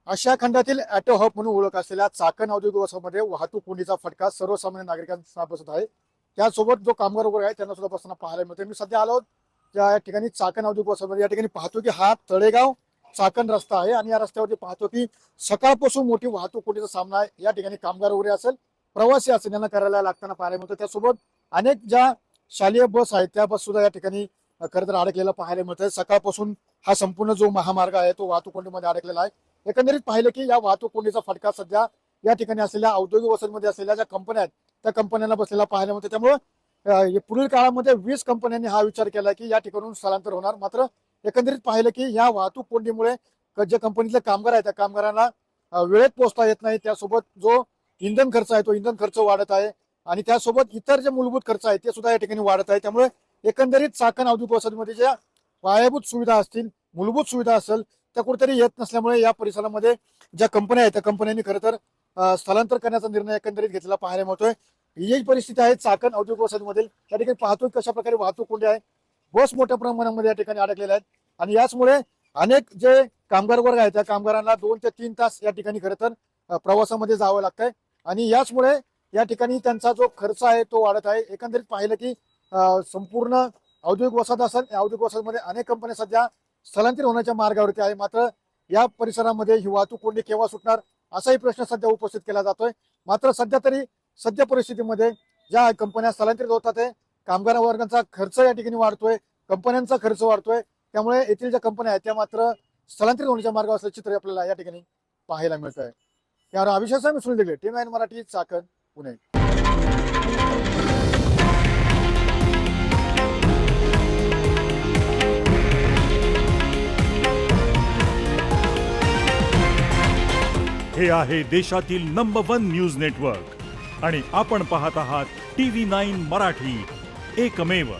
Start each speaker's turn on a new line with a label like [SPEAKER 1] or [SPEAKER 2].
[SPEAKER 1] आशिया खंडातील auto hub म्हणून ओळख असलेल्या चाकण औद्योगिक वसाहतीमध्ये वाहतूक कोंडीचा फटका सर्वसामान्य नागरिकांना बसत आहे. त्यासोबत जो कामगार वगैरे आहे त्यांना सुद्धा बसताना पाहायला मिळते. मी सध्या आलो त्या ठिकाणी चाकण औद्योगिक वसाहतीमध्ये. या ठिकाणी पाहतो की हा तळेगाव चाकण रस्ता आहे आणि या रस्त्यावरती पाहतो की सकाळपासून मोठी वाहतूक कोंडीचा सामना आहे. या ठिकाणी कामगार वगैरे असेल, प्रवासी असेल, यांना करायला लागताना पाहायला मिळतं. त्यासोबत अनेक ज्या शालेय बस आहेत त्या बस सुद्धा या ठिकाणी खरं तर अडकलेला पाहायला मिळतंय. सकाळपासून हा संपूर्ण जो महामार्ग आहे तो वाहतूक कोंडीमध्ये अडकलेला आहे. एकंदरीत पाहिलं की या वाहतूक कोंडीचा फटका सध्या या ठिकाणी असलेल्या औद्योगिक वसाहतीमध्ये असलेल्या ज्या कंपन्या आहेत त्या कंपन्यांना बसलेला पाहायला मिळतो. त्यामुळे पुढील काळामध्ये 20 कंपन्यांनी हा विचार केला की या ठिकाणून स्थलांतर होणार. मात्र एकंदरीत पाहिलं की या वाहतूक कोंडीमुळे जे कंपनीतले कामगार आहेत त्या कामगारांना वेळेत पोहोचता येत नाही. त्यासोबत जो इंधन खर्च आहे तो इंधन खर्च वाढत आहे आणि त्यासोबत इतर जे मूलभूत खर्च आहे ते सुद्धा या ठिकाणी वाढत आहे. त्यामुळे एकंदरीत चाकण औद्योगिक वसाहतीमध्ये ज्या पायाभूत सुविधा असतील, मूलभूत सुविधा असेल त्या कुठेतरी येत नसल्यामुळे या परिसरामध्ये ज्या कंपन्या आहेत त्या कंपन्यांनी खरं तर स्थलांतर करण्याचा निर्णय एकंदरीत घेतलेला पाहायला मिळतोय. ही परिस्थिती आहे चाकण औद्योगिक वसाहतीमधील. त्या ठिकाणी पाहतोय कशा प्रकारे वाहतूक कोंडी आहे, बस मोठ्या प्रमाणामध्ये या ठिकाणी अडकलेल्या आहेत आणि याचमुळे अनेक जे कामगार वर्ग आहेत त्या कामगारांना 2 ते 3 तास या ठिकाणी खरं तर प्रवासामध्ये जावं लागतंय आणि याचमुळे या ठिकाणी त्यांचा जो खर्च आहे तो वाढत आहे. एकंदरीत पाहिलं की संपूर्ण औद्योगिक वसाहत असेल, या औद्योगिक वसाहतीमध्ये अनेक कंपन्या सध्या स्थलांतरित होण्याच्या मार्गावरती आहे. मात्र या परिसरामध्ये ही वाहतूक कोंडी केव्हा सुटणार असाही प्रश्न सध्या उपस्थित केला जातोय. मात्र सध्या परिस्थितीमध्ये ज्या कंपन्या स्थलांतरित होतात आहे, कामगार वर्गांचा खर्च या ठिकाणी वाढतोय, कंपन्यांचा खर्च वाढतोय. त्यामुळे येथील ज्या कंपन्या आहेत त्या मात्र स्थलांतरित होण्याच्या मार्गावर असल्याचे चित्र आपल्याला या ठिकाणी पाहायला मिळत आहे. यावर अभिषेक मी सुनील दिले, टीम 9 मराठी, चाकण, पुणे.
[SPEAKER 2] हे आहे देशातील नंबर 1 न्यूज नेटवर्क आणि आपण पाहत आहात TV9 मराठी, एकमेव.